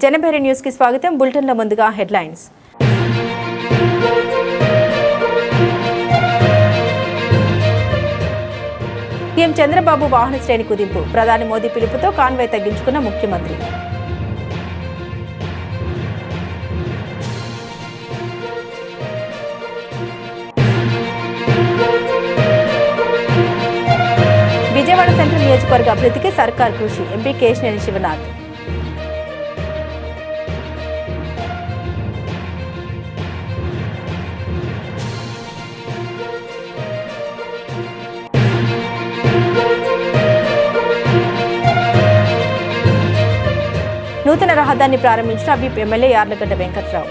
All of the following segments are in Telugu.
జనబేరి న్యూస్ కి స్వాగతం. బులెటిన్ల ముందుగా హెడ్లైన్స్. సీఎం చంద్రబాబు వాహన శ్రేణి కుదింపు. ప్రధాని మోదీ పిలుపుతో కాన్వాయ్ తగ్గించుకున్న ముఖ్యమంత్రి. విజయవాడ సెంట్రల్ నియోజకవర్గ అభివృద్ధికి సర్కార్ కృషి. ఎంపీ కేశినేని శివనాథ్. నూతన రహదారిని ప్రారంభించిన విప్ ఎమ్మెల్యే యార్లగడ్డ వెంకట్రావు.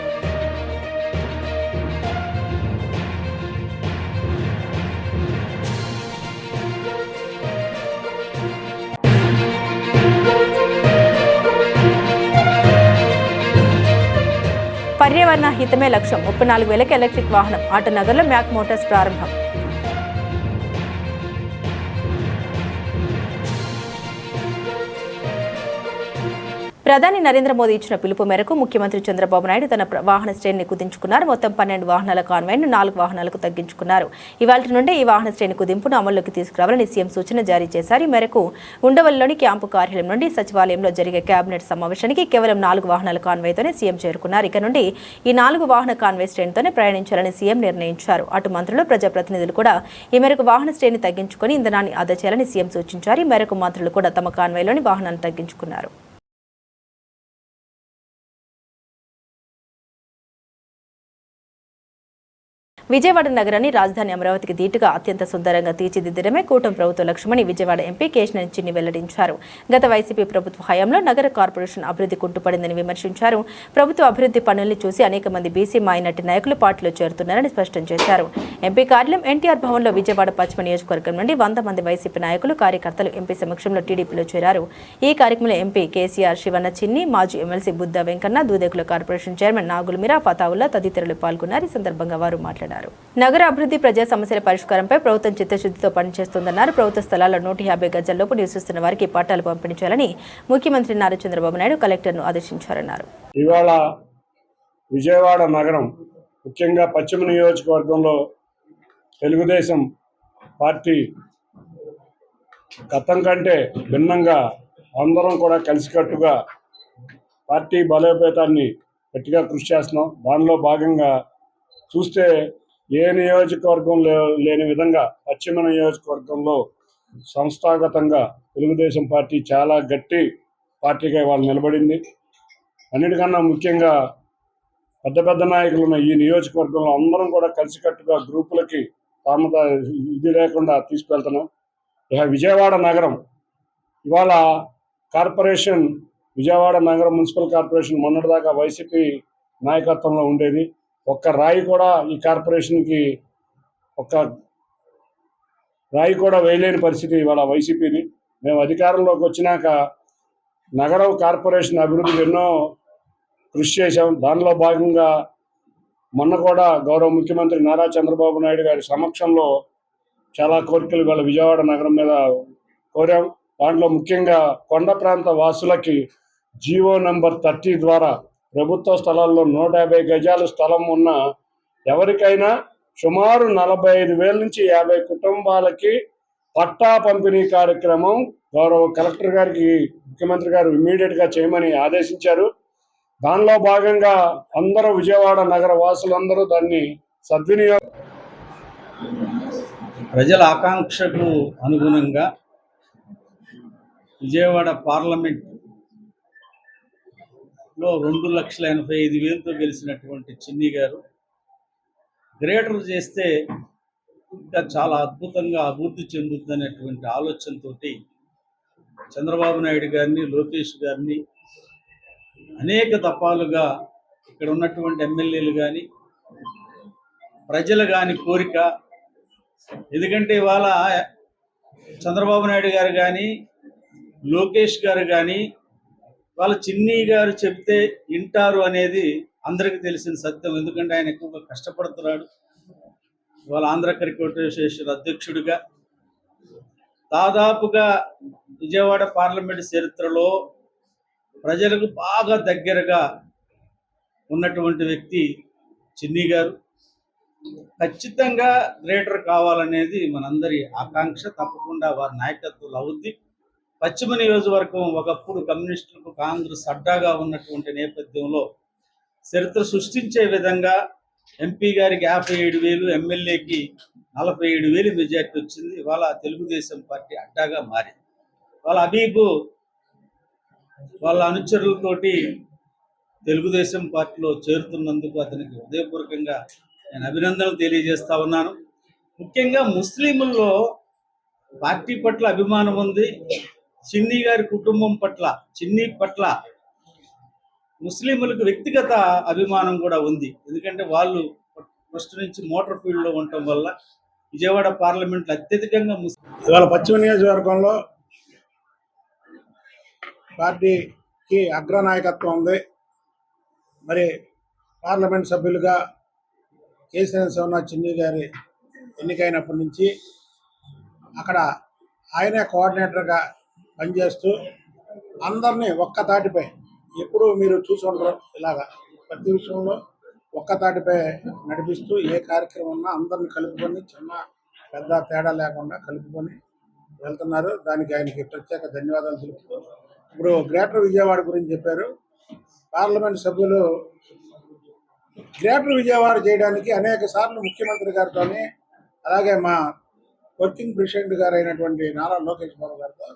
పర్యావరణ హితమే లక్ష్యం. 34,000 ఎలక్ట్రిక్ వాహనం. ఆటోనగర్లో మ్యాక్ మోటార్స్ ప్రారంభం. ప్రధాని నరేంద్ర మోదీ ఇచ్చిన పిలుపు మేరకు ముఖ్యమంత్రి చంద్రబాబు నాయుడు తన వాహన శ్రేణిని కుదించుకున్నారు. మొత్తం 12 వాహనాల కాన్వాయ్ను 4 వాహనాలకు తగ్గించుకున్నారు. ఇవాళ నుండే ఈ వాహన శ్రేణి కుదింపును అమల్లోకి తీసుకురావాలని సీఎం సూచన జారీ చేశారు. ఈ మేరకు ఉండవల్లిలోని క్యాంపు కార్యాలయం నుండి సచివాలయంలో జరిగే కేబినెట్ సమావేశానికి కేవలం 4 వాహనాల కాన్వాయ్తోనే సీఎం చేరుకున్నారు. ఇక నుండి ఈ 4 వాహన కాన్వాయ్ శ్రేణితోనే ప్రయాణించాలని సీఎం నిర్ణయించారు. అటు మంత్రులు, ప్రజాప్రతినిధులు కూడా ఈ మేరకు వాహన శ్రేణి తగ్గించుకుని ఇంధనాన్ని ఆదా చేయాలని సీఎం సూచించారు. ఈ మేరకు మంత్రులు కూడా తమ కాన్వాయ్లోని వాహనాలను తగ్గించుకున్నారు. విజయవాడ నగరాన్ని రాజధాని అమరావతికి ధీటుగా అత్యంత సుందరంగా తీర్చిదిద్దడమే కూటమి ప్రభుత్వ లక్ష్యమని విజయవాడ ఎంపీ కేశినేని చిన్ని వెల్లడించారు. గత వైసీపీ ప్రభుత్వ హయాంలో నగర కార్పొరేషన్ అభివృద్ధి కుంటుపడిందని విమర్శించారు. ప్రభుత్వ అభివృద్ధి పనుల్ని చూసి అనేక మంది బీసీ మైనార్టీ నాయకులు పార్టీలో చేరుతున్నారని స్పష్టం చేశారు. ఎంపీ కార్యాలయం ఎన్టీఆర్ భవన్లో విజయవాడ పశ్చిమ నియోజకవర్గం నుండి 100 మంది వైసీపీ నాయకులు, కార్యకర్తలు ఎంపీ సమక్షంలో టీడీపీలో చేరారు. ఈ కార్యక్రమంలో ఎంపీ కేసీఆర్, శివన్న చిన్ని, మాజీ MLC Buddha Venkanna, Dudekula corporation chairman Nagul Meera, Fathaulla తదితరులు పాల్గొన్నారు. ఈ సందర్భంగా వారు మాట్లాడారు. నగర అభివృద్ధి, ప్రజా సమస్యల పరిష్కారంపై ప్రభుత్వం చిత్తశుద్ధితో పనిచేస్తోందన్నారు. ప్రభుత్వ స్థలాల్లో 150 గజాల్లోపు నివసిస్తున్న వారికి పట్టాలు పంపిణీ చేయాలని ముఖ్యమంత్రి నారా చంద్రబాబు నాయుడు కలెక్టర్ను ఆదేశించారన్నారు. ఇవాళ విజయవాడ నగరం, ముఖ్యంగా పశ్చిమ నియోజకవర్గంలో తెలుగుదేశం పార్టీ గతం కంటే భిన్నంగా అందరం కూడా కలిసికట్టుగా పార్టీ బలోపేతాన్ని గట్టిగా కృషి చేస్తున్నాం. దానిలో భాగంగా చూస్తే ఏ నియోజకవర్గం లేని విధంగా పశ్చిమ నియోజకవర్గంలో సంస్థాగతంగా తెలుగుదేశం పార్టీ చాలా గట్టి పార్టీగా ఇవాళ నిలబడింది. అన్నిటికన్నా ముఖ్యంగా పెద్ద పెద్ద నాయకులు ఉన్న ఈ నియోజకవర్గంలో అందరం కూడా కలిసికట్టుగా గ్రూపులకి ఇది లేకుండా తీసుకెళ్తున్నాం. ఇక విజయవాడ నగరం ఇవాళ కార్పొరేషన్, విజయవాడ నగరం మున్సిపల్ కార్పొరేషన్ మొన్నటిదాకా వైసీపీ నాయకత్వంలో ఉండేది. ఒక్క రాయి కూడా ఈ కార్పొరేషన్కి ఒక్క రాయి కూడా వేయలేని పరిస్థితి ఇవాళ వైసీపీది. మేము అధికారంలోకి వచ్చినాక నగరం కార్పొరేషన్ అభివృద్ధికి ఎన్నో కృషి చేశాం. దానిలో భాగంగా మొన్న కూడా గౌరవ ముఖ్యమంత్రి నారా చంద్రబాబు నాయుడు గారి సమక్షంలో చాలా కోరికలు ఇవాళ విజయవాడ నగరం మీద కోరాం. దాంట్లో ముఖ్యంగా కొండ ప్రాంత వాసులకి జీవో నెంబర్ 30 ద్వారా ప్రభుత్వ స్థలాల్లో 150 గజాలు స్థలం ఉన్న ఎవరికైనా సుమారు 45,000 నుంచి 50 కుటుంబాలకి పట్టా పంపిణీ కార్యక్రమం గౌరవ కలెక్టర్ గారికి ముఖ్యమంత్రి గారు ఇమ్మీడియట్గా చేయమని ఆదేశించారు. దానిలో భాగంగా అందరూ విజయవాడ నగర వాసులందరూ దాన్ని సద్వినియోగం. ప్రజల ఆకాంక్షకు అనుగుణంగా విజయవాడ పార్లమెంట్ లో 2,85,000తో గెలిచినటువంటి చిన్ని గారు గ్రేటర్ చేస్తే ఇంకా చాలా అద్భుతంగా అభివృద్ధి చెందుతుందనేటువంటి ఆలోచనతో చంద్రబాబు నాయుడు గారిని, లోకేష్ గారిని అనేక దఫాలుగా ఇక్కడ ఉన్నటువంటి ఎమ్మెల్యేలు కానీ, ప్రజలు కానీ కోరిక. ఎందుకంటే ఇవాళ చంద్రబాబు నాయుడు గారు కానీ, లోకేష్ గారు కానీ వాళ్ళ చిన్ని గారు చెప్తే వింటారు అనేది అందరికీ తెలిసిన సత్యం. ఎందుకంటే ఆయన ఎక్కువగా కష్టపడుతున్నాడు. వాళ్ళ ఆంధ్ర క్రికెట్ అసోసియేషన్ అధ్యక్షుడిగా దాదాపుగా విజయవాడ పార్లమెంట్ చరిత్రలో ప్రజలకు బాగా దగ్గరగా ఉన్నటువంటి వ్యక్తి చిన్ని గారు. ఖచ్చితంగా గ్రేటర్ కావాలనేది మనందరి ఆకాంక్ష. తప్పకుండా వారి నాయకత్వంలో అవుద్ది. పశ్చిమ నియోజకవర్గం ఒకప్పుడు కమ్యూనిస్టులకు కాంగ్రెస్ అడ్డాగా ఉన్నటువంటి నేపథ్యంలో చరిత్ర సృష్టించే విధంగా ఎంపీ గారికి 57,000, ఎమ్మెల్యేకి 47,000 మెజార్టీ వచ్చింది. ఇవాళ తెలుగుదేశం పార్టీ అడ్డాగా మారింది. వాళ్ళ హబీబు వాళ్ళ అనుచరులతోటి తెలుగుదేశం పార్టీలో చేరుతున్నందుకు అతనికి హృదయపూర్వకంగా నేను అభినందనలు తెలియజేస్తా ఉన్నాను. ముఖ్యంగా ముస్లింల్లో పార్టీ పట్ల అభిమానం ఉంది. చిన్ని గారి కుటుంబం పట్ల, చిన్ని పట్ల ముస్లింలకు వ్యక్తిగత అభిమానం కూడా ఉంది. ఎందుకంటే వాళ్ళు ఫస్ట్ నుంచి మోటార్ ఫీల్డ్లో ఉండటం వల్ల విజయవాడ పార్లమెంట్లో అత్యధికంగా ఇవాళ పశ్చిమ నియోజకవర్గంలో పార్టీకి అగ్రనాయకత్వం ఉంది. మరి పార్లమెంట్ సభ్యులుగా కేసీఆర్ శివనాథ్ చిన్ని గారి ఎన్నికైనప్పటి నుంచి అక్కడ ఆయనే కోఆర్డినేటర్గా పనిచేస్తూ అందరినీ ఒక్క తాటిపై, ఎప్పుడు మీరు చూసి ఉండరు ఇలాగా ప్రతి విషయంలో ఒక్క తాటిపై నడిపిస్తూ ఏ కార్యక్రమం ఉన్నా అందరిని కలుపుకొని, చిన్న పెద్ద తేడా లేకుండా కలుపుకొని వెళ్తున్నారు. దానికి ఆయనకి ప్రత్యేక ధన్యవాదాలు తెలుపుతూ, ఇప్పుడు గ్రేటర్ విజయవాడ గురించి చెప్పారు. పార్లమెంట్ సభ్యులు గ్రేటర్ విజయవాడ చేయడానికి అనేక సార్లు ముఖ్యమంత్రి గారితో, అలాగే మా వర్కింగ్ ప్రెసిడెంట్ గారు అయినటువంటి నారా లోకేష్ బాబు గారితో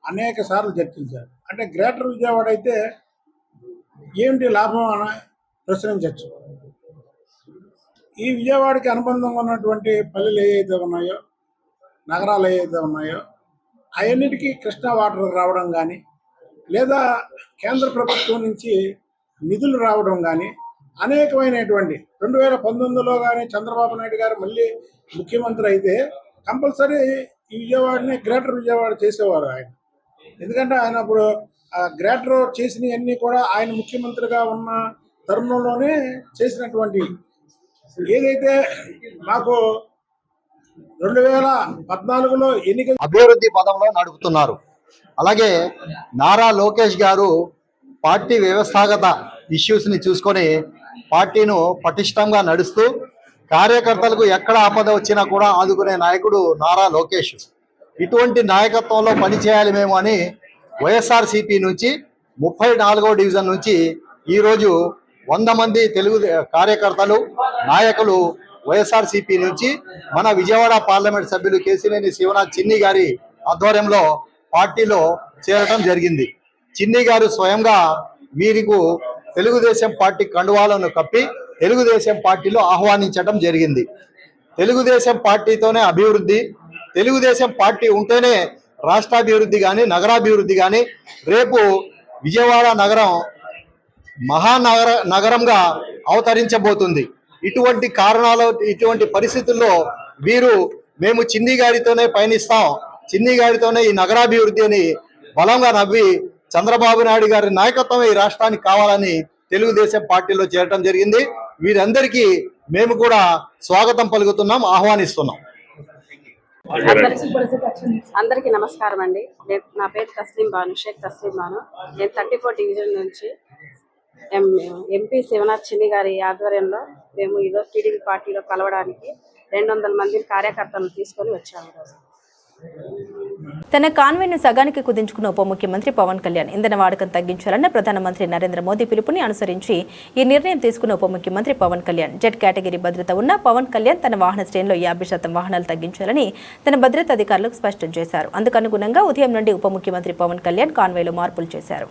అనేక సార్లు చర్చించారు. అంటే గ్రేటర్ విజయవాడ అయితే ఏమిటి లాభం అని ప్రశ్నించవచ్చు. ఈ విజయవాడకి అనుబంధంగా ఉన్నటువంటి పల్లెలు ఏవైతే ఉన్నాయో, నగరాలు ఏవైతే ఉన్నాయో, అవన్నిటికీ కృష్ణా వాటర్ రావడం కానీ, లేదా కేంద్ర ప్రభుత్వం నుంచి నిధులు రావడం కానీ అనేకమైనటువంటి 2019లో కానీ చంద్రబాబు నాయుడు గారు మళ్ళీ ముఖ్యమంత్రి అయితే కంపల్సరీ ఈ విజయవాడని గ్రేటర్ విజయవాడ చేసేవారు ఆయన. ఎందుకంటే ఆయన అప్పుడు గ్రేటర్ చేసినవన్నీ కూడా ఆయన ముఖ్యమంత్రిగా ఉన్న తరుణంలోనే చేసినటువంటి. ఏదైతే మాకు 2014లో ఎన్నికలు అభివృద్ధి పదంలో నడుపుతున్నారు. అలాగే నారా లోకేష్ గారు పార్టీ వ్యవస్థాగత ఇష్యూస్ని చూసుకొని పార్టీను పటిష్టంగా నడుస్తూ కార్యకర్తలకు ఎక్కడ ఆపద వచ్చినా కూడా ఆదుకునే నాయకుడు నారా లోకేష్. ఇటువంటి నాయకత్వంలో పనిచేయాలి మేము అని వైఎస్ఆర్సీపీ నుంచి 34వ డివిజన్ నుంచి ఈరోజు 100 మంది తెలుగు కార్యకర్తలు, నాయకులు వైఎస్ఆర్సీపీ నుంచి మన విజయవాడ పార్లమెంట్ సభ్యులు కేశినేని శివనాథ్ చిన్ని గారి ఆధ్వర్యంలో పార్టీలో చేరటం జరిగింది. చిన్ని గారు స్వయంగా వీరికి తెలుగుదేశం పార్టీ కండువాలను కప్పి తెలుగుదేశం పార్టీలో ఆహ్వానించడం జరిగింది. తెలుగుదేశం పార్టీతోనే అభివృద్ధి, తెలుగుదేశం పార్టీ ఉంటేనే రాష్ట్రాభివృద్ధి కానీ, నగరాభివృద్ధి కానీ, రేపు విజయవాడ నగరం నగరంగా అవతరించబోతుంది. ఇటువంటి కారణాలు, ఇటువంటి పరిస్థితుల్లో వీరు మేము చిన్ని గారితోనే పయనిస్తాం, చిన్ని గారితోనే ఈ నగరాభివృద్ధి అని బలంగా నవ్వి చంద్రబాబు నాయుడు గారి నాయకత్వం ఈ రాష్ట్రానికి కావాలని తెలుగుదేశం పార్టీలో చేరటం జరిగింది. వీరందరికీ మేము కూడా స్వాగతం పలుకుతున్నాం, ఆహ్వానిస్తున్నాం. అందరికీ నమస్కారం అండి. నా పేరు షేక్ తస్లీం బాను. నేను 34 డివిజన్ నుంచి ఎంపీ శివనాథ్ చిన్ని గారి ఆధ్వర్యంలో మేము ఈరోజు టీడీపీ పార్టీలో కలవడానికి 200 మంది కార్యకర్తలను తీసుకొని వచ్చాము. తన కాన్వెంట్ను సగానికి కుదించుకున్న ఉప ముఖ్యమంత్రి పవన్ కళ్యాణ్ ఇంధన వాడకం తగ్గించాలన్న ప్రధానమంత్రి నరేంద్ర మోదీ పిలుపుని అనుసరించి ఈ నిర్ణయం తీసుకున్న ఉప ముఖ్యమంత్రి పవన్ కళ్యాణ్ జెడ్ కేటగిరీ భద్రత ఉన్న పవన్ కళ్యాణ్ తన వాహన శ్రేణిలో 50% వాహనాలు తగ్గించాలని తన భద్రతా అధికారులకు స్పష్టం చేశారు. అందుకనుగుణంగా ఉదయం నుండి ఉప ముఖ్యమంత్రి పవన్ కళ్యాణ్ కాన్వేలో మార్పులు చేశారు.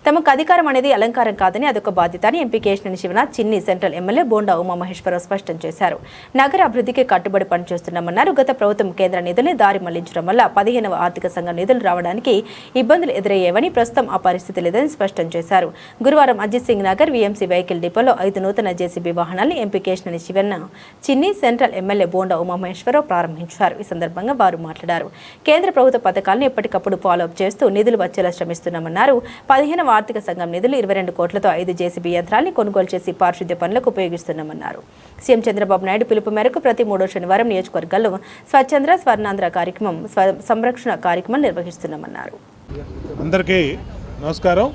తమకు అధికారం అనేది అలంకారం కాదని అదొక బాధ్యత అని ఎంపీ కేశినేని శివనాథ్ చిన్ని సెంట్రల్ ఎమ్మెల్యే బోండా ఉమామహేశ్వరరావు స్పష్టం చేశారు. నగర అభివృద్ధికి కట్టుబడి పనిచేస్తున్నామన్నారు. గత ప్రభుత్వం కేంద్ర నిధుల్ని దారి మళ్లించడం వల్ల 15వ ఆర్థిక సంఘం నిధులు రావడానికి ఇబ్బందులు ఎదురయ్యేవని, ప్రస్తుతం ఆ పరిస్థితి లేదని స్పష్టం చేశారు. గురువారం అజిత్ సింగ్ నగర్ వీఎంసీ వెహికల్ డిపోలో 5 నూతన జేసీబీ వాహనాల్ని ఎంపీ కేశినేని శివనాథ్ చిన్ని సెంట్రల్ ఎమ్మెల్యే బోండా ఉమామహేశ్వరరావు ప్రారంభించారు. ఈ సందర్భంగా వారు మాట్లాడారు. కేంద్ర ప్రభుత్వ పథకాలను ఎప్పటికప్పుడు ఫాలోఅప్ చేస్తూ నిధులు వచ్చేలా శ్రమిస్తున్నామన్నారు. 15వ ఆర్థిక సంఘం నిధులు 22 కోట్లతో 5 జేసీబీ యంత్రాల్ని కొనుగోలు చేసి పారిశుద్ధ్య పనులకు ఉపయోగిస్తున్నామన్నారు. సీఎం చంద్రబాబు నాయుడు పిలుపు మేరకు ప్రతి 3వ శనివారం నియోజకవర్గాల్లో స్వచ్ఛంద్ర స్వర్ణాంధ్ర కార్యక్రమం, సంరక్షణ కార్యక్రమం నిర్వహిస్తున్నామన్నారు. అందరికీ నమస్కారం.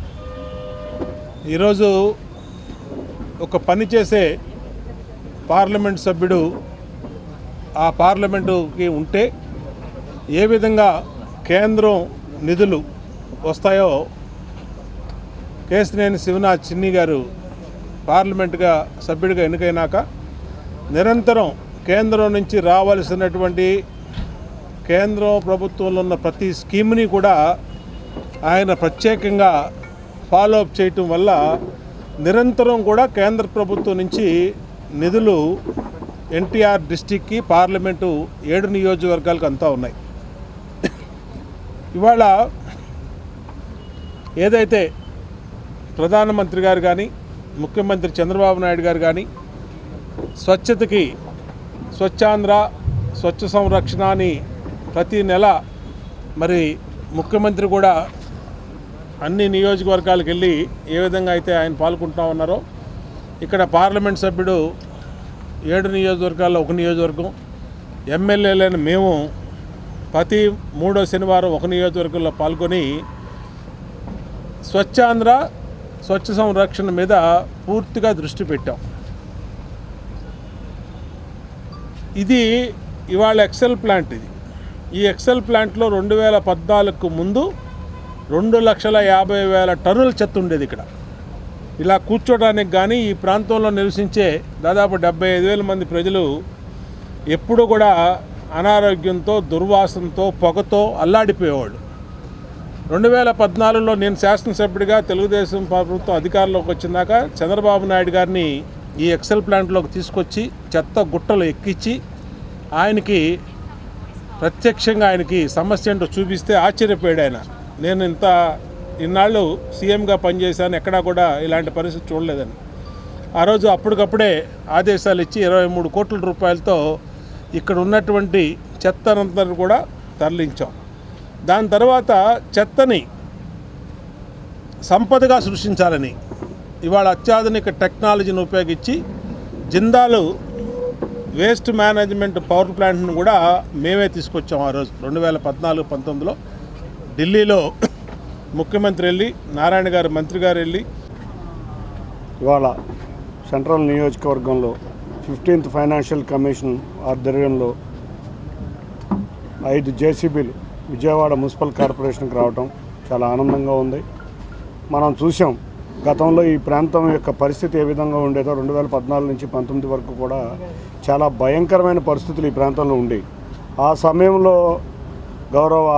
ఈరోజు ఒక పని చేసే పార్లమెంట్ సభ్యుడు ఆ పార్లమెంటుకి ఉంటే ఏ విధంగా కేంద్రం నిధులు వస్తాయో కేశినేని శివనాథ్ చిన్ని గారు పార్లమెంటుగా సభ్యుడిగా ఎన్నికైనాక నిరంతరం కేంద్రం నుంచి రావాల్సినటువంటి కేంద్రం ప్రభుత్వంలో ఉన్న ప్రతి స్కీమ్ని కూడా ఆయన ప్రత్యేకంగా ఫాలో అప్ చేయటం వల్ల నిరంతరం కూడా కేంద్ర ప్రభుత్వం నుంచి నిధులు ఎన్టీఆర్ డిస్టిక్కి పార్లమెంటు 7 నియోజకవర్గాలకు అంతా ఉన్నాయి. ఇవాళ ఏదైతే ప్రధానమంత్రి గారు కానీ ముఖ్యమంత్రి చంద్రబాబు నాయుడు గారు కానీ స్వచ్ఛతకి స్వచ్ఛాంధ్ర స్వచ్ఛ సంరక్షణ అని ప్రతి నెల మరి ముఖ్యమంత్రి కూడా అన్ని నియోజకవర్గాలకు వెళ్ళి ఏ విధంగా అయితే ఆయన పాల్గొంటూ ఉన్నారో ఇక్కడ పార్లమెంట్ సభ్యుడు 7 నియోజకవర్గాల్లో 1 నియోజకవర్గం, ఎమ్మెల్యేలైన మేము ప్రతి 3వ శనివారం 1 నియోజకవర్గంలో పాల్గొని స్వచ్ఛాంధ్ర స్వచ్ఛ సంరక్షణ మీద పూర్తిగా దృష్టి పెట్టాం. ఇది ఇవాళ ఎక్సెల్ ప్లాంట్. ఈ ఎక్సెల్ ప్లాంట్లో 2014కు ముందు 2,50,000 టన్నుల చెత్త ఉండేది. ఇక్కడ ఇలా కూర్చోడానికి కానీ ఈ ప్రాంతంలో నివసించే దాదాపు 75,000 మంది ప్రజలు ఎప్పుడు కూడా అనారోగ్యంతో దుర్వాసనతో పొగతో అల్లాడిపోయేవాళ్ళు. 2014లో నేను శాసనసభ్యుడిగా తెలుగుదేశం ప్రభుత్వం అధికారంలోకి వచ్చినాక చంద్రబాబు నాయుడు గారిని ఈ ఎక్సెల్ ప్లాంట్లోకి తీసుకొచ్చి చెత్త గుట్టలు ఎక్కించి ఆయనకి ప్రత్యక్షంగా ఆయనకి సమస్య ఏంటో చూపిస్తే ఆశ్చర్యపోయాడు ఆయన. నేను ఇన్నాళ్ళు సీఎంగా పనిచేశాను, ఎక్కడా కూడా ఇలాంటి పరిస్థితి చూడలేదని. ఆ రోజు అప్పటికప్పుడే ఆదేశాలు ఇచ్చి 23 కోట్ల రూపాయలతో ఇక్కడ ఉన్నటువంటి చెత్తనంతా కూడా తరలించాం. దాని తర్వాత చెత్తని సంపదగా సృష్టించాలని ఇవాళ అత్యాధునిక టెక్నాలజీని ఉపయోగించి జిందాల్ వేస్ట్ మేనేజ్మెంట్ పవర్ ప్లాంట్ను కూడా మేమే తీసుకొచ్చాం. ఆ రోజు 2014-19లో ఢిల్లీలో ముఖ్యమంత్రి వెళ్ళి, నారాయణ గారు మంత్రి గారు వెళ్ళి ఇవాళ సెంట్రల్ నియోజకవర్గంలో 15th ఫైనాన్షియల్ కమిషన్ ఆధ్వర్యంలో 5 జేసీబీలు విజయవాడ మున్సిపల్ కార్పొరేషన్కి రావటం చాలా ఆనందంగా ఉంది. మనం చూసాం గతంలో ఈ ప్రాంతం యొక్క పరిస్థితి ఏ విధంగా ఉండేదో 2014 నుంచి 19 వరకు కూడా చాలా భయంకరమైన పరిస్థితులు ఈ ప్రాంతంలో ఉండేవి. ఆ సమయంలో గౌరవ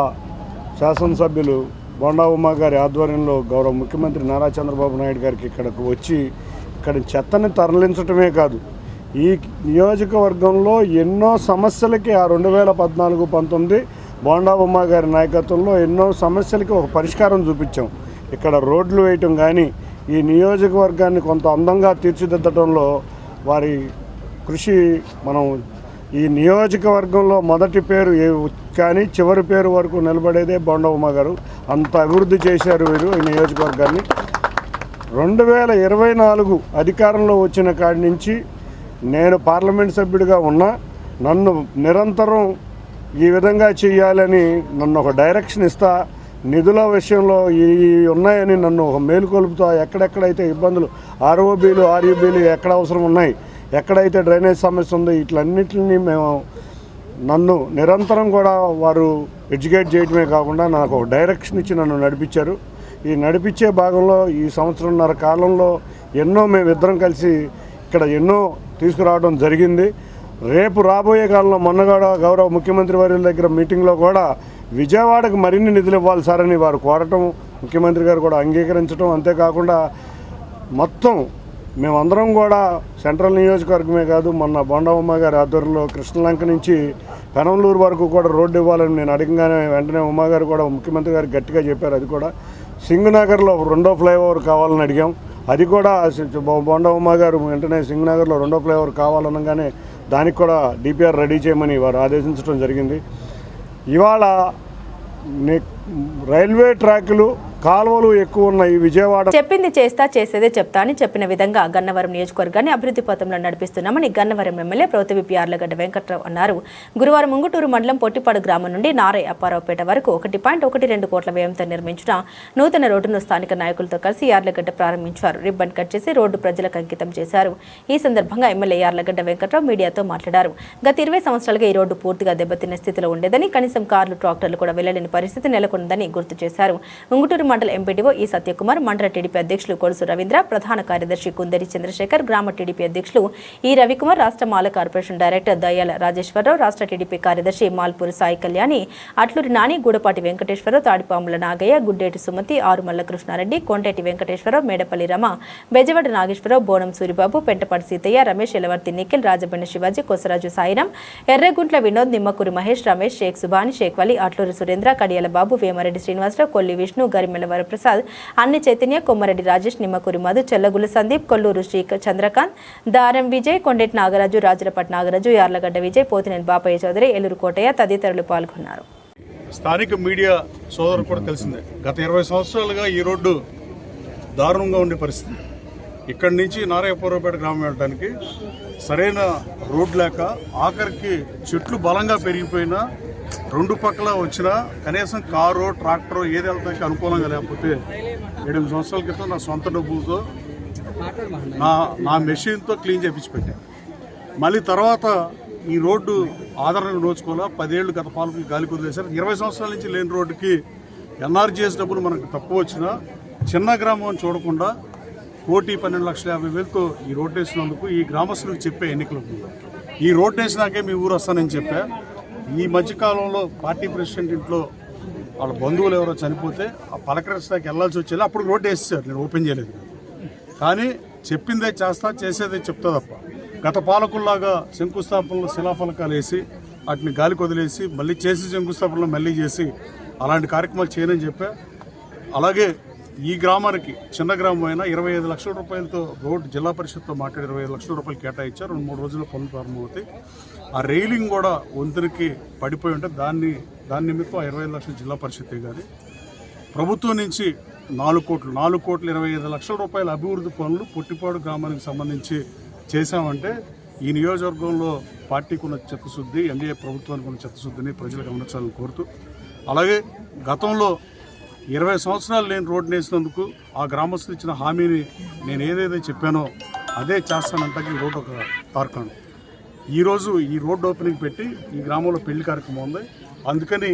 శాసనసభ్యులు బొండా ఉమా గారి ఆధ్వర్యంలో గౌరవ ముఖ్యమంత్రి నారా చంద్రబాబు నాయుడు గారికి ఇక్కడకు వచ్చి ఇక్కడ చెత్తని తరలించడమే కాదు, ఈ నియోజకవర్గంలో ఎన్నో సమస్యలకి ఆ 2014-19 బొండా ఉమా గారి నాయకత్వంలో ఎన్నో సమస్యలకి ఒక పరిష్కారం చూపించాం. ఇక్కడ రోడ్లు వేయటం కానీ ఈ నియోజకవర్గాన్ని కొంత అందంగా తీర్చిదిద్దడంలో వారి కృషి మనం ఈ నియోజకవర్గంలో మొదటి పేరు కానీ చివరి పేరు వరకు నిలబడేదే బొండా ఉమా గారు. అంత అభివృద్ధి చేశారు వీరు ఈ నియోజకవర్గాన్ని. 2024 అధికారంలో వచ్చిన కాడి నుంచి నేను పార్లమెంట్ సభ్యుడిగా ఉన్నా నన్ను నిరంతరం ఈ విధంగా చేయాలని నన్ను ఒక డైరెక్షన్ ఇస్తా, నిధుల విషయంలో ఈ ఉన్నాయని నన్ను ఒక మేలుకొలుపుతా, ఎక్కడెక్కడైతే ఇబ్బందులు ఆర్ఓబీలు ఆర్యూబీలు ఎక్కడ అవసరం ఉన్నాయి, ఎక్కడైతే డ్రైనేజ్ సమస్య ఉందో వీటిలన్నింటినీ నన్ను నిరంతరం కూడా వారు ఎడ్యుకేట్ చేయడమే కాకుండా నాకు ఒక డైరెక్షన్ ఇచ్చి నన్ను నడిపించారు. ఈ నడిపించే భాగంలో ఈ సంవత్సరంన్నర కాలంలో ఎన్నో మేమిద్దరం కలిసి ఇక్కడ ఎన్నో తీసుకురావడం జరిగింది. రేపు రాబోయే కాలంలో మొన్నగూడ గౌరవ ముఖ్యమంత్రి వారి దగ్గర మీటింగ్లో కూడా విజయవాడకు మరిన్ని నిధులు ఇవ్వాలి సార్ అని వారు కోరటం, ముఖ్యమంత్రి గారు కూడా అంగీకరించడం, అంతేకాకుండా మొత్తం మేమందరం కూడా సెంట్రల్ నియోజకవర్గమే కాదు మొన్న బొండా ఉమా గారి ఆధ్వర్యంలో కృష్ణలంక నుంచి పెనంలూరు వరకు కూడా రోడ్డు ఇవ్వాలని నేను అడగగానే వెంటనే ఉమా గారు కూడా ముఖ్యమంత్రి గారు గట్టిగా చెప్పారు. అది కూడా సింగనగర్లో 2వ ఫ్లైఓవర్ కావాలని అడిగాం. అది కూడా బొండా ఉమా గారు వెంటనే సింగనగర్లో 2వ ఫ్లైఓవర్ కావాలనగానే దానికి కూడా డిపిఆర్ రెడీ చేయమని వారు ఆదేశించడం జరిగింది. ఇవాళ రైల్వే ట్రాకులు కాలువలు ఎక్కువ ఉన్నాయి విజయవాడ. చెప్పింది చేస్తా చేసేదే చెప్తా అని చెప్పిన విధంగా గన్నవరం నియోజకవర్గాన్ని అభివృద్ధి పథంలో నడిపిస్తున్నామని గన్నవరం ఎమ్మెల్యే ప్రొతవిపి యార్లగడ్డ వెంకట్రావు అన్నారు. గురువారం ముంగుటూరు మండలం పొట్టిపాడు గ్రామం నుండి నారై అప్పారావుపేట వరకు 1.12 కోట్ల వ్యయంతో నిర్మించిన నూతన రోడ్డును స్థానిక నాయకులతో కలిసి యార్లగడ్డ ప్రారంభించారు. రిబ్బన్ కట్ చేసి రోడ్డు ప్రజలకు అంకితం చేశారు. ఈ సందర్భంగా ఎమ్మెల్యే యార్లగడ్డ వెంకట్రావు మీడియాతో మాట్లాడారు. గత 20 సంవత్సరాలుగా ఈ రోడ్డు పూర్తిగా దెబ్బతిన్న స్థితిలో ఉండేదని, కనీసం కార్లు ట్రాక్టర్లు కూడా వెళ్లలేని పరిస్థితి నెలకొందని గుర్తు చేశారు. ముంగుటూరు మండల ఎంపీడీఓ ఈ సత్యకుమార్, మండల టీడీపీ అధ్యక్షులు కొలుసు రవీంద్ర, ప్రధాన కార్యదర్శి కుందరి చంద్రశేఖర్, గ్రామ టీడీపీ అధ్యక్షులు ఈ రవికుమార్, రాష్ట్ర మాల కార్పొరేషన్ డైరెక్టర్ దయ్యాల రాజేశ్వరరావు, రాష్ట్ర టీడీపీ కార్యదర్శి మాల్పూరి సాయి కళ్యాణి, అట్లూరి నాని, గూడపాటి వెంకటేశ్వరరావు, తాడిపాముల నాగయ్య, గుడ్డేటి సుమతి, ఆరుమల్ల కృష్ణారెడ్డి, కొంటేటి వెంకటేశ్వరరావు, మేడపల్లి రమ, బెజవాడ నాగేశ్వరరావు, బోనం సూరిబాబు, పెంటపాటి సీతయ్య, రమేష్, ఎలవర్తి నిఖిల్, రాజబండి శివాజీ, కొసరాజు సాయిరాం, ఎర్రగుంట్ల వినోద్, నిమ్మకూరి మహేష్, రమేష్, షేక్ సుబాని, షేక్ వలి, అట్లూరి సురేంద్ర, కడియాల బాబు, వేమారెడ్డి శ్రీనివాసరావు, కొల్లి విష్ణు, గరిమెల వరప్రసాద్, అన్ని చైతన్య, కొమ్మరెడ్డి రాజేష్, నిమ్మకూరి మధు, చెల్లగుల సందీప్, కొల్లూరు శ్రీ చంద్రకాంత్, దారం విజయ్, కొండేటి నాగరాజు, రాజులపట్ నాగరాజు, యార్లగడ్డ విజయ్, పోతినేని బాపయ్య చౌదరి, ఏలూరు కోటయ్య తదితరులు పాల్గొన్నారు. స్థానిక మీడియా సోదరు కూడా తెలిసిందే, గత 20 సంవత్సరాలుగా ఈ రోడ్డు దారుణంగా ఉండే పరిస్థితి. ఇక్కడి నుంచి నారాయణపురపేట గ్రామం వెళ్ళడానికి సరైన రోడ్ లేక ఆఖరికి చెట్లు బలంగా పెరిగిపోయినా రెండు పక్కల వచ్చినా కనీసం కారు ట్రాక్టర్ ఏది వెళ్తానికి అనుకూలంగా లేకపోతే 7 సంవత్సరాల క్రితం నా సొంత డబ్బులతో నా మెషిన్తో క్లీన్ చేయించి పెట్టాను. మళ్ళీ తర్వాత ఈ రోడ్డు ఆదరణ నోచుకోవాలా 10 ఏళ్ళు గత పాలకులు గాలి కుదిలేశారు. 20 సంవత్సరాల నుంచి లేని రోడ్డుకి ఎన్ఆర్జీఎస్ డబ్బులు మనకు తక్కువ వచ్చినా చిన్న గ్రామం చూడకుండా 1,12,50,000తో ఈ రోడ్డు వేసినందుకు ఈ గ్రామస్తులకు చెప్పే ఎన్నికలు ఈ రోడ్డు వేసినాకే మీ ఊరు వస్తానని చెప్పా. ఈ మధ్యకాలంలో పార్టీ ప్రెసిడెంట్ ఇంట్లో వాళ్ళ బంధువులు ఎవరో చనిపోతే ఆ పలకరించడానికి వెళ్ళాల్సి వచ్చేది. అప్పుడు రోడ్డు వేసేసారు, నేను ఓపెన్ చేయలేదు. కానీ చెప్పిందే చేస్తా, చేసేదే చెప్తా తప్ప గత పాలకుల్లాగా శంకుస్థాపనలో శిలాఫలకాలు వేసి వాటిని గాలికి వదిలేసి మళ్ళీ చేసి శంకుస్థాపనలో మళ్ళీ చేసి అలాంటి కార్యక్రమాలు చేయనని చెప్పా. అలాగే ఈ గ్రామానికి చిన్న గ్రామం అయినా 25 లక్షల రూపాయలతో రోడ్డు జిల్లా పరిషత్తో మాట్లాడి 25 లక్షల రూపాయలు కేటాయించారు. 2-3 రోజుల్లో పనులు ప్రారంభమవుతాయి. ఆ రైలింగ్ కూడా వంతునికి పడిపోయి ఉంటే దాని నిమిత్తం 25 లక్షలు జిల్లా పరిషత్ కానీ ప్రభుత్వం నుంచి 4 కోట్లు 25 లక్షల రూపాయల అభివృద్ధి పనులు పొట్టిపాడు గ్రామానికి సంబంధించి చేశామంటే ఈ నియోజకవర్గంలో పార్టీకి ఉన్న చిత్తశుద్ధి, ఎన్డీఏ ప్రభుత్వానికి ఉన్న చిత్తశుద్ధిని ప్రజలు గమనించాలని కోరుతూ, అలాగే గతంలో 20 సంవత్సరాలు లేని రోడ్డు వేసినందుకు ఆ గ్రామస్తులు ఇచ్చిన హామీని నేను ఏదైతే చెప్పానో అదే చేస్తానంటే ఈ రోడ్డు ఒక తార్కాణం. ఈరోజు ఈ రోడ్డు ఓపెనింగ్ పెట్టి ఈ గ్రామంలో పెళ్లి కార్యక్రమం ఉంది, అందుకని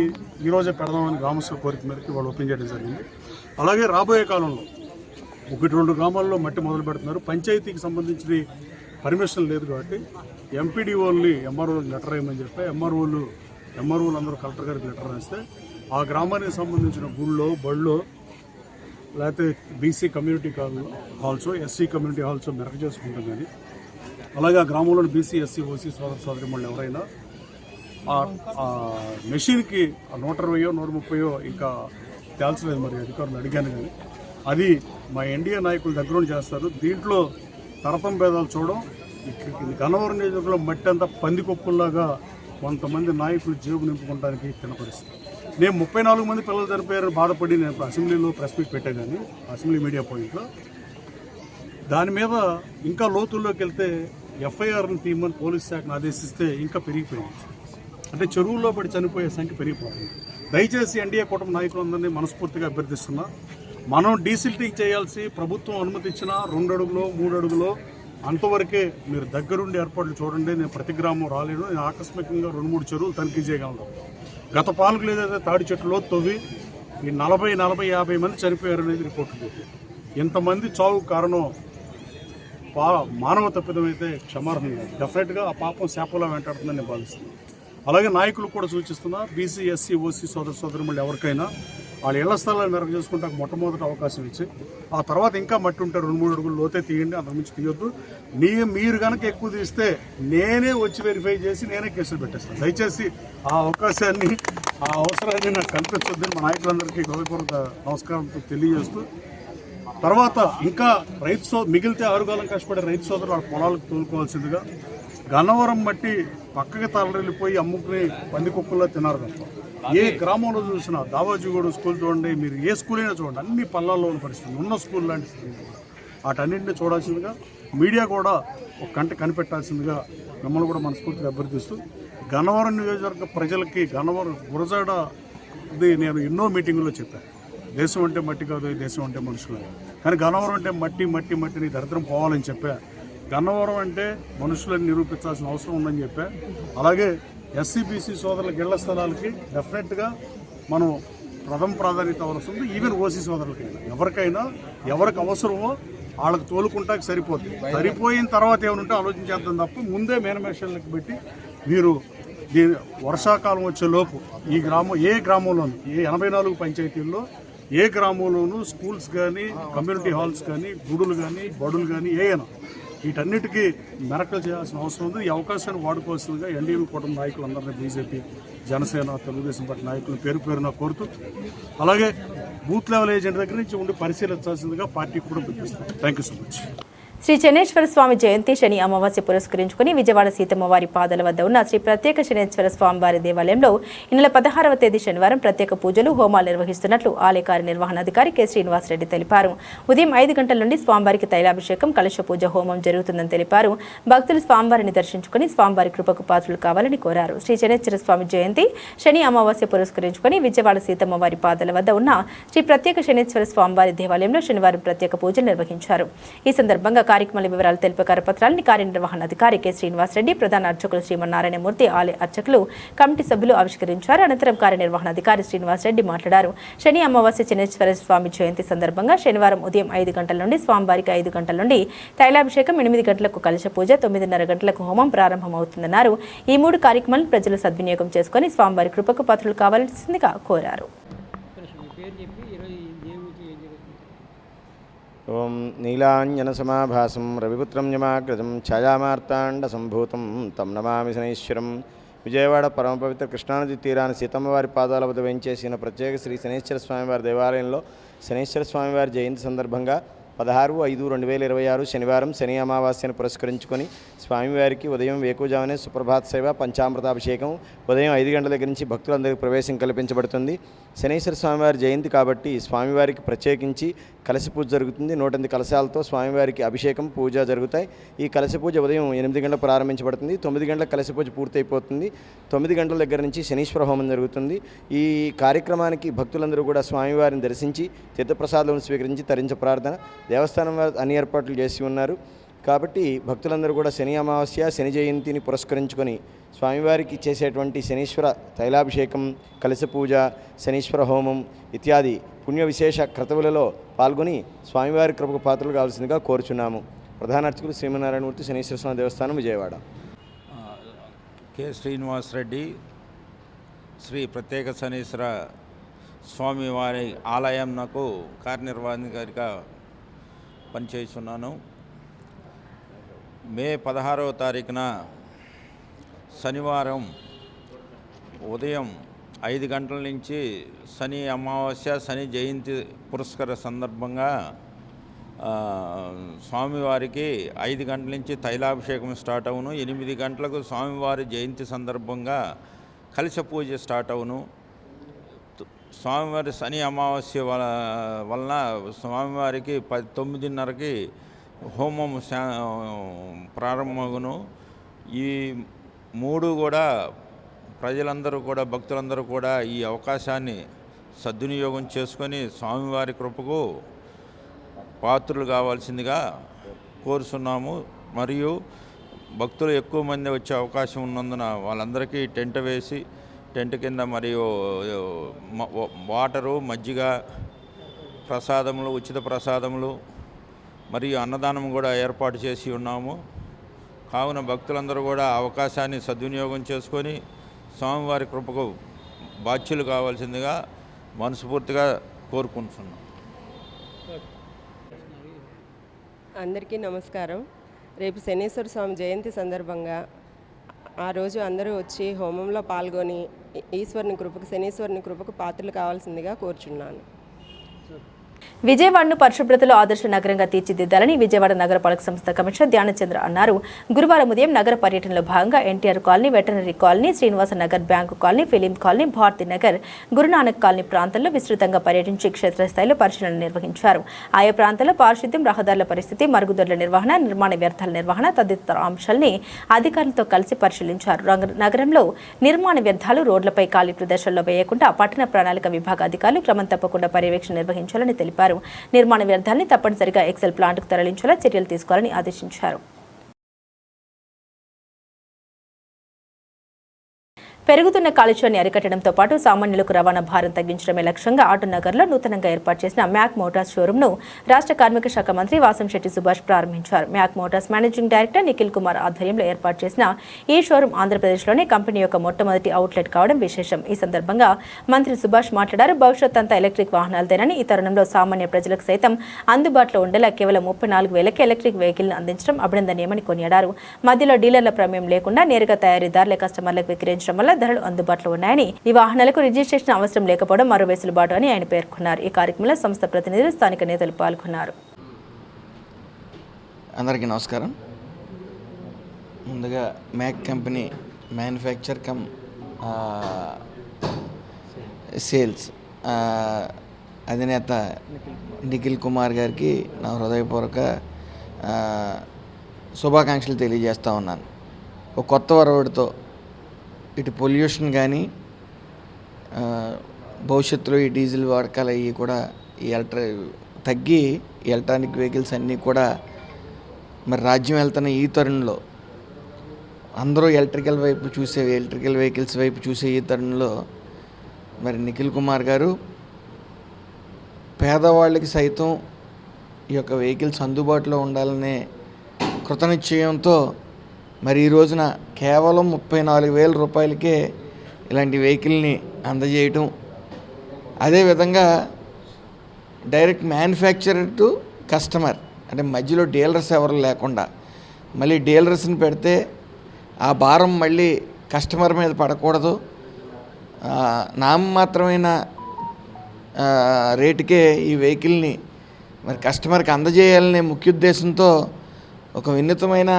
ఈరోజే పెడదామని గ్రామస్తుల కోరిక మేరకు వాళ్ళు ఓపెన్ చేయడం జరిగింది. అలాగే రాబోయే కాలంలో 1-2 గ్రామాల్లో మట్టి మొదలు పెడుతున్నారు. పంచాయతీకి సంబంధించిన పర్మిషన్ లేదు కాబట్టి ఎంపీడీఓల్ని ఎంఆర్ఓకి లెటర్ వేయమని చెప్పి ఎంఆర్ఓలు అందరూ కలెక్టర్ గారికి లెటర్ రాస్తే ఆ గ్రామానికి సంబంధించిన గుళ్ళో బళ్ళో లేకపోతే BC community halls, SC community halls మెరక చేసుకుంటాం. కానీ అలాగే ఆ గ్రామంలోని బీసీ, ఎస్సీ, ఓసీ సోదరిమణులు ఎవరైనా ఆ మెషిన్కి 120, 130 ఇంకా తేల్చలేదు. మరి అధికారులు అడిగాను కానీ అది మా ఎన్డీఏ నాయకుల దగ్గర నుండి చేస్తారు. దీంట్లో తరతం భేదాలు చూడడం. గన్నవరం నియోజకవర్గంలో మట్టి అంతా పందికొప్పుల్లాగా కొంతమంది నాయకులు జేబు నింపుకోవడానికి తినపరిస్తుంది. నేను 34 మంది పిల్లలు చనిపోయారని బాధపడి నేను అసెంబ్లీలో ప్రెస్ మీట్ పెట్టాను. కానీ అసెంబ్లీ మీడియా పాయింట్లో దాని మీద ఇంకా లోతుల్లోకి వెళ్తే ఎఫ్ఐఆర్ని తీయమని పోలీస్ శాఖను ఆదేశిస్తే ఇంకా పెరిగిపోయింది. అంటే చెరువుల్లో పడి చనిపోయే సంఖ్య పెరిగిపోతుంది. దయచేసి ఎన్డీఏ కూటమి నాయకులందరినీ మనస్ఫూర్తిగా అభ్యర్థిస్తున్నా, మనం డీసిల్టింగ్ చేయాల్సి ప్రభుత్వం అనుమతించిన 2 అడుగులో 3 అడుగులో అంతవరకే మీరు దగ్గరుండి ఏర్పాట్లు చూడండి. నేను ప్రతి గ్రామం రాలేను. నేను ఆకస్మికంగా 2-3 చెరువులు తనిఖీ చేయగలను. గత పాలకులు ఏదైతే తాడి చెట్టులో తవ్వి ఈ 40-50 మంది చనిపోయారనేది రిపోర్ట్లు. ఇంతమంది చావు కారణం మానవ తప్పిదమైతే క్షమార్హం లేదు. డెఫినెట్గా ఆ పాపం శాపంలో వెంటాడుతుందని నేను భావిస్తున్నాను. అలాగే నాయకులు కూడా సూచిస్తున్నా, బీసీ, ఎస్సీ, ఓసీ సోదరులు ఎవరికైనా వాళ్ళ ఇళ్ల స్థలాలు మెరుగు చేసుకుంటే మొట్టమొదటి అవకాశం ఇచ్చి ఆ తర్వాత ఇంకా మట్టి ఉంటే 2-3 అడుగులు లోతే తీయండి, అంతకుమించి తీయొద్దు. మీరు కనుక ఎక్కువ తీస్తే నేనే వచ్చి వెరిఫై చేసి నేనే కేసులు పెట్టేస్తాను. దయచేసి ఆ అవకాశాన్ని, ఆ అవసరాన్ని నాకు కల్పించొద్దని మా నాయకులందరికీ హృదయపూర్వక నమస్కారంతో తెలియజేస్తూ, తర్వాత ఇంకా మిగిలితే ఆరుగాలం కష్టపడే రైతు సోదరులు వాళ్ళ పొలాలకు తోలుకోవాల్సిందిగా. గన్నవరం మట్టి పక్కకి తరలిపోయి అమ్ముకుని పందికొక్కుల్లో తిన్నారు తప్ప ఏ గ్రామంలో చూసినా దావాజీగూడ స్కూల్ చూడండి, మీరు ఏ స్కూల్ అయినా చూడండి, అన్ని పల్లాల్లో ఉన్న పరిస్థితి, ఉన్న స్కూల్ లాంటి స్థితి. వాటన్నింటినీ చూడాల్సిందిగా మీడియా కూడా ఒక కంట కనిపెట్టాల్సిందిగా మిమ్మల్ని కూడా మనస్ఫూర్తిగా అభ్యర్థిస్తూ, గన్నవరం నియోజకవర్గ ప్రజలకి గన్నవరం గురజాడ ఇది నేను ఎన్నో మీటింగుల్లో చెప్పాను. దేశం అంటే మట్టి కాదు, దేశం అంటే మనుషులు. కానీ గన్నవరం అంటే మట్టి మట్టి మట్టిని దరిద్రం పోవాలని చెప్పా. గన్నవరం అంటే మనుషులని నిరూపించాల్సిన అవసరం ఉందని చెప్పా. అలాగే ఎస్సీబీసీ సోదరుల ఇళ్ల స్థలాలకి డెఫినెట్గా మనం ప్రథమ ప్రాధాన్యత అవసరం ఉంది. ఈవెన్ ఓసీ సోదరులకైనా ఎవరికైనా ఎవరికి అవసరమో వాళ్ళకి తోలుకుంటాకి సరిపోతుంది. సరిపోయిన తర్వాత ఏమైనా ఆలోచించేద్దాం తప్ప ముందే మేనిఫెస్టోలకు పెట్టి మీరు దీని వర్షాకాలం వచ్చే లోపు ఈ ఏ గ్రామంలోనూ 84 పంచాయతీల్లో ఏ గ్రామంలోనూ స్కూల్స్ కానీ, కమ్యూనిటీ హాల్స్ కానీ, గుడులు కానీ, బడులు కానీ ఏమైనా వీటన్నిటికీ మెరకలు చేయాల్సిన అవసరం ఉంది. ఈ అవకాశాన్ని వాడుకోవాల్సిందిగా ఎన్డీఏ కూటమి నాయకులందరినీ, బీజేపీ, జనసేన, తెలుగుదేశం పార్టీ నాయకులు పేరు కోరుతూ, అలాగే బూత్ లెవెల్ ఏజెంట్ దగ్గర నుంచి ఉండి పరిశీలించాల్సిందిగా పార్టీకి కూడా పిలుపునిస్తాం. Thank you so much. Shri Shaneshwara Swamy Jayanti Shani Amavasya పురస్కరించుకుని విజయవాడ సీతమ్మవారి పాదాల వద్ద ఉన్న శ్రీ ప్రత్యేక శనేశ్వర స్వామివారి దేవాలయంలో ఈ నెల 16వ తేదీ శనివారం ప్రత్యేక పూజలు, హోమాలు నిర్వహిస్తున్నట్లు ఆలయ కార్యనిర్వహణాధికారి కె. శ్రీనివాసరెడ్డి తెలిపారు. ఉదయం 5 గంటల నుండి స్వామివారికి తైలాభిషేకం, కలశ పూజ, హోమం జరుగుతుందని తెలిపారు. భక్తులు స్వామివారిని దర్శించుకుని స్వామివారి కృపకు పాత్రలు కావాలని కోరారు. శ్రీ శనేశ్వర స్వామి జయంతి శని అమావాస్య పురస్కరించుకుని విజయవాడ సీతమ్మవారి పాదాల వద్ద ఉన్న శ్రీ ప్రత్యేక శనేశ్వర స్వామివారి దేవాలయంలో శనివారం ప్రత్యేక పూజలు నిర్వహించారు. ఈ సందర్భంగా కార్యక్రమాల వివరాలు తెలిపే కరపత్రాలను కార్యనిర్వహణాధికారి కె. శ్రీనివాసరెడ్డి, ప్రధాన అర్చకులు శ్రీమన్నారాయణమూర్తి, ఆలయ అర్చకులు, కమిటీ సభ్యులు ఆవిష్కరించారు. అనంతరం కార్యనిర్వహణాధికారి శ్రీనివాసరెడ్డి మాట్లాడారు. శని అమావాస్య శనేశ్వర స్వామి జయంతి సందర్భంగా శనివారం ఉదయం 5 గంటల నుండి స్వామివారికి 5 గంటల నుండి తైలాభిషేకం, 8 గంటలకు కలశ పూజ, 9:30 గంటలకు హోమం ప్రారంభమవుతుందన్నారు. ఈ 3 కార్యక్రమాలను ప్రజలు సద్వినియోగం చేసుకుని స్వామివారి కృపకు పాత్రలు కావాల్సిందిగా కోరారు. ఓం నీలాంజనసమాభాసం రవిపుత్రం యమాగ్రజం ఛాయామార్తాండసంభూతం తం నమామి శనైశ్వరం. విజయవాడ పరమ పవిత్ర కృష్ణానది తీరాన సీతమ్మవారి పాదాల వద్ద వేంచేసిన ప్రత్యేక శ్రీ శనైశ్వర స్వామివారి దేవాలయంలో శనైశ్వర స్వామివారి జయంతి సందర్భంగా 16/5/2026 శనివారం శని అమావాస్యను పురస్కరించుకొని స్వామివారికి ఉదయం వేకువజామునే సుప్రభాత సేవ, పంచామృతాభిషేకం, ఉదయం 5 గంటల దగ్గర నుంచి భక్తులందరికీ ప్రవేశం కల్పించబడుతుంది. శనీశ్వర స్వామివారి జయంతి కాబట్టి స్వామివారికి ప్రత్యేకించి కలశ పూజ జరుగుతుంది. 108 కలశాలతో స్వామివారికి అభిషేకం, పూజ జరుగుతాయి. ఈ కలశ పూజ ఉదయం 8 గంటలకు ప్రారంభించబడుతుంది. 9 గంటలకు కలశ పూజ పూర్తయిపోతుంది. 9 గంటల దగ్గర నుంచి శనీశ్వర హోమం జరుగుతుంది. ఈ కార్యక్రమానికి భక్తులందరూ కూడా స్వామివారిని దర్శించి తీర్థప్రసాదం స్వీకరించి తరించ ప్రార్థన, దేవస్థానం వారు అన్ని ఏర్పాట్లు చేసి ఉన్నారు. కాబట్టి భక్తులందరూ కూడా శని అమావాస్య, శని జయంతిని పురస్కరించుకొని స్వామివారికి చేసేటువంటి శనీశ్వర తైలాభిషేకం, కలశ పూజ, శనీశ్వర హోమం ఇత్యాది పుణ్య విశేష క్రతువులలో పాల్గొని స్వామివారి కృపకు పాత్రలు కావాల్సిందిగా కోరుచున్నాము. ప్రధాన అర్చకులు శ్రీమన్నారాయణమూర్తి, శనీశ్వర స్వామి దేవస్థానం, విజయవాడ. కె. శ్రీనివాసరెడ్డి, శ్రీ ప్రత్యేక శనీశ్వర స్వామివారి ఆలయంకు కార్యనిర్వహణాధికారిగా పనిచేస్తున్నాను. మే 16వ తారీఖున శనివారం ఉదయం 5 గంటల నుంచి శని అమావాస్య, శని జయంతి పురస్కార సందర్భంగా స్వామివారికి 5 గంటల నుంచి తైలాభిషేకం స్టార్ట్ అవును. 8 గంటలకు స్వామివారి జయంతి సందర్భంగా కలశ పూజ స్టార్ట్ అవును. స్వామివారి శని అమావాస్య వలన స్వామివారికి 9:30కి హోమం ప్రారంభమగును. ఈ 3 కూడా ప్రజలందరూ కూడా, భక్తులందరూ కూడా ఈ అవకాశాన్ని సద్వినియోగం చేసుకొని స్వామివారి కృపకు పాత్రులు కావాల్సిందిగా కోరుతున్నాము. మరియు భక్తులు ఎక్కువ మంది వచ్చే అవకాశం ఉన్నందున వాళ్ళందరికీ టెంట్ వేసి, టెంట్ కింద మరియు వాటరు, మజ్జిగ, ప్రసాదములు, ఉచిత ప్రసాదములు మరియు అన్నదానం కూడా ఏర్పాటు చేసి ఉన్నాము. కావున భక్తులందరూ కూడా అవకాశాన్ని సద్వినియోగం చేసుకొని స్వామివారి కృపకు బాధ్యులు కావాల్సిందిగా మనస్ఫూర్తిగా కోరుకుంటున్నాం. అందరికీ నమస్కారం. రేపు శనీశ్వర స్వామి జయంతి సందర్భంగా ఆ రోజు అందరూ వచ్చి హోమంలో పాల్గొని శనీశ్వరుని కృపకు పాత్రలు కావాల్సిందిగా కోరుచున్నాను. విజయవాడను పరిశుభ్రతలో ఆదర్శ నగరంగా తీర్చిదిద్దాలని విజయవాడ నగరపాలక సంస్థ కమిషనర్ ధ్యానచంద్ర అన్నారు. గురువారం ఉదయం నగర పర్యటనలో భాగంగా NTR colony, veterinary colony, Srinivasa Nagar, bank colony, film colony, Bharathi Nagar, Guru Nanak colony ప్రాంతాల్లో విస్తృతంగా పర్యటించి క్షేత్రస్థాయిలో పరిశీలన నిర్వహించారు. ఆయా ప్రాంతాల్లో పారిశుద్ధ్యం, రహదారుల పరిస్థితి, మరుగుదొడ్ల నిర్వహణ, నిర్మాణ వ్యర్థాల నిర్వహణ తదితర అంశాల్ని అధికారులతో కలిసి పరిశీలించారు. నగరంలో నిర్మాణ వ్యర్థాలు రోడ్లపై ఖాళీ ప్రదేశాల్లో వేయకుండా పట్టణ ప్రణాళిక విభాగ అధికారులు క్రమం తప్పకుండా పర్యవేక్షణ నిర్వహించాలని తెలిపారు. నిర్మాణ వ్యర్థాన్ని తప్పనిసరిగా ఎక్సెల్ ప్లాంట్కు తరలించేలా చర్యలు తీసుకోవాలని ఆదేశించారు. పెరుగుతున్న కాలుష్యాన్ని అరికట్టడంతో పాటు సామాన్యులకు రవాణా భారం తగ్గించడమే లక్ష్యంగా ఆటోనగర్లో నూతనంగా ఏర్పాటు చేసిన మ్యాక్ మోటార్స్ షోరూంను రాష్ట్ర కార్మిక శాఖ మంత్రి వాసంశెట్టి సుభాష్ ప్రారంభించారు. Mac motors managing director Nikhil Kumar ఆధ్వర్యంలో ఏర్పాటు చేసిన ఈ షోరూం ఆంధ్రప్రదేశ్లోనే కంపెనీ యొక్క మొట్టమొదటి అవుట్లెట్ కావడం విశేషం. ఈ సందర్భంగా మంత్రి సుభాష్ మాట్లాడారు. భవిష్యత్ అంతా ఎలక్ట్రిక్ వాహనాలదేనని, ఈ తరుణంలో సామాన్య ప్రజలకు సైతం అందుబాటులో ఉండేలా కేవలం 34,000కి ఎలక్ట్రిక్ వెహికల్ను అందించడం అభినందనీయమని కొనియాడారు. మధ్యలో డీలర్ల ప్రమేయం లేకుండా నేరుగా తయారీదారులే కస్టమర్లకు విక్రయించడం వల్ల ధరలు అందుబాటులో ఉన్నాయని, ఈ వాహనాలకు రిజిస్ట్రేషన్ అవసరం లేకపోవడం మరో వెసులుబాటు అని ఆయన పేర్కొన్నారు. ఈ కార్యక్రమంలో సంస్థ ప్రతినిధులు, స్థానిక నేతలు పాల్గొన్నారు. అందరికీ నమస్కారం. ముందుగా Mac company manufacture cum sales అధినేత నిఖిల్ కుమార్ గారికి నా హృదయపూర్వక శుభాకాంక్షలు తెలియజేస్తూ ఉన్నాను. ఒక కొత్త వరవడితో ఇటు పొల్యూషన్ కానీ భవిష్యత్తులో ఈ డీజిల్ వాడకాలు అవి కూడా ఈ తగ్గి ఎలక్ట్రానిక్ వెహికల్స్ అన్నీ కూడా మరి రాజ్యం వెళ్తున్న ఈ తరుణంలో అందరూ ఎలక్ట్రికల్ వెహికల్స్ వైపు చూసే ఈ తరుణంలో మరి నిఖిల్ కుమార్ గారు పేదవాళ్ళకి సైతం ఈ యొక్క వెహికల్స్ అందుబాటులో ఉండాలనే కృతనిశ్చయంతో మరి ఈ రోజున కేవలం 34,000 రూపాయలకే ఇలాంటి వెహికల్ని అందజేయటం, అదేవిధంగా డైరెక్ట్ మ్యానుఫ్యాక్చరర్ టు కస్టమర్, అంటే మధ్యలో డీలర్స్ ఎవరు లేకుండా, మళ్ళీ డీలర్స్ని పెడితే ఆ భారం మళ్ళీ కస్టమర్ మీద పడకూడదు, నామమాత్రమైన రేటుకే ఈ వెహికల్ని మరి కస్టమర్కి అందజేయాలనే ముఖ్య ఉద్దేశంతో ఒక వినూత్నమైన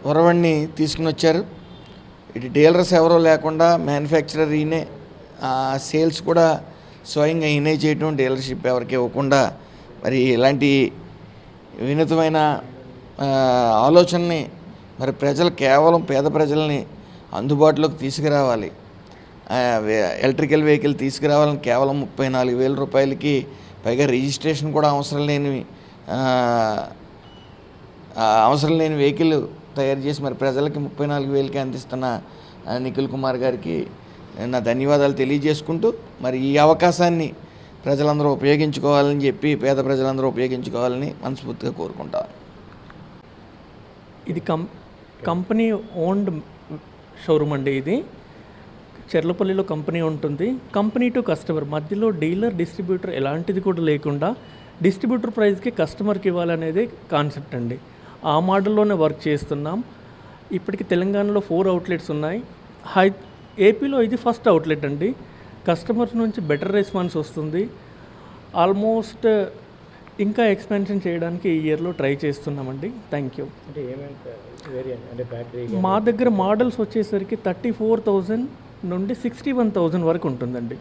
వరవడిని తీసుకుని వచ్చారు. ఇటు డీలర్స్ ఎవరో లేకుండా మ్యానుఫ్యాక్చరర్ ఈయనే, సేల్స్ కూడా స్వయంగా ఈయనే చేయటం, డీలర్షిప్ ఎవరికి ఇవ్వకుండా మరి ఇలాంటి వినూత్నమైన ఆలోచనని మరి ప్రజలు కేవలం పేద ప్రజల్ని అందుబాటులోకి తీసుకురావాలి, ఎలక్ట్రికల్ వెహికల్ తీసుకురావాలని కేవలం 34,000 రూపాయలకి, పైగా రిజిస్ట్రేషన్ కూడా అవసరం లేని వెహికల్ తయారు చేసి మరి ప్రజలకి 34,000కి అందిస్తున్న నిఖిల్ కుమార్ గారికి నా ధన్యవాదాలు తెలియజేసుకుంటూ మరి ఈ అవకాశాన్ని ప్రజలందరూ ఉపయోగించుకోవాలని చెప్పి, పేద ప్రజలందరూ ఉపయోగించుకోవాలని మనస్ఫూర్తిగా కోరుకుంటాను. ఇది కంపెనీ ఓన్డ్ షోరూమ్ అండి. ఇది చెర్లపల్లిలో కంపెనీ ఉంటుంది. కంపెనీ టు కస్టమర్, మధ్యలో డీలర్ డిస్ట్రిబ్యూటర్ ఎలాంటిది కూడా లేకుండా డిస్ట్రిబ్యూటర్ ప్రైస్కి కస్టమర్కి ఇవ్వాలనేది కాన్సెప్ట్ అండి. ఆ మోడల్లోనే వర్క్ చేస్తున్నాం. ఇప్పటికి తెలంగాణలో 4 అవుట్లెట్స్ ఉన్నాయి. ఏపీలో ఇది ఫస్ట్ అవుట్లెట్ అండి. కస్టమర్స్ నుంచి బెటర్ రెస్పాన్స్ వస్తుంది. ఆల్మోస్ట్ ఇంకా ఎక్స్పెన్షన్ చేయడానికి ఈ ఇయర్లో ట్రై చేస్తున్నామండి. Thank you. మా దగ్గర మోడల్స్ వచ్చేసరికి 34,000 నుండి 61,000 వరకు ఉంటుందండి.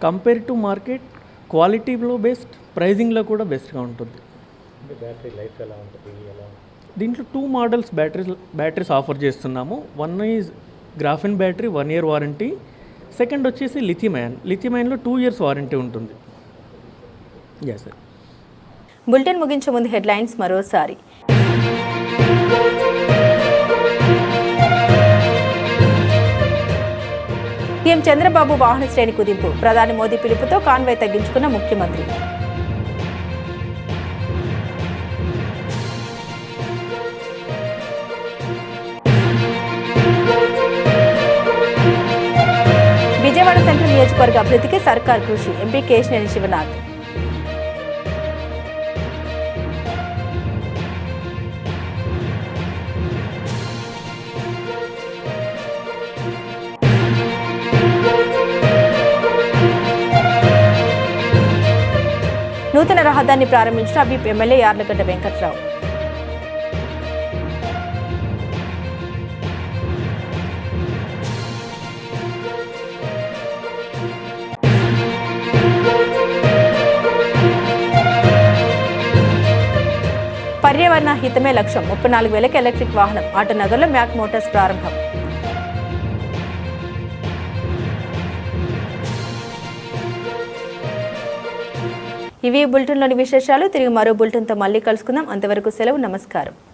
కంపేర్ టు మార్కెట్ క్వాలిటీలో బెస్ట్, ప్రైజింగ్లో కూడా బెస్ట్గా ఉంటుంది. దీంట్లో 2 మోడల్స్ బ్యాటరీస్ ఆఫర్ చేస్తున్నాము. One is graphene battery 1 year warranty, second వచ్చేసి లిథియం-అయాన్లో 2 years వారంటీ ఉంటుంది. Yes sir. బులెటిన్ ముగించే ముందు హెడ్లైన్స్ మరోసారి. సీఎం చంద్రబాబు వాహన శ్రేణి కుదింపు, ప్రధాని మోదీ పిలుపుతో కాన్వాయ్ తగ్గించుకున్న ముఖ్యమంత్రి. విజయవాడ సెంట్రల్ నియోజకవర్గ అభివృద్ధికి సర్కార్ కృషి, ఎంపీ కేశినేని శివనాథ్. నూతన రహదారిని ప్రారంభించిన విప్ ఎమ్మెల్యే యార్లగడ్డ వెంకట్రావు. పర్యావరణ హితమే లక్ష్యం 34,000 ఎలక్ట్రిక్ వాహనం ఆటోనగర్లో మ్యాక్ మోటార్స్ ప్రారంభం. ఇవి బులెటిన్లోని విశేషాలు. తిరిగి మరో బులెటిన్తో మళ్ళీ కలుసుకుందాం. అంతవరకు సెలవు. నమస్కారం.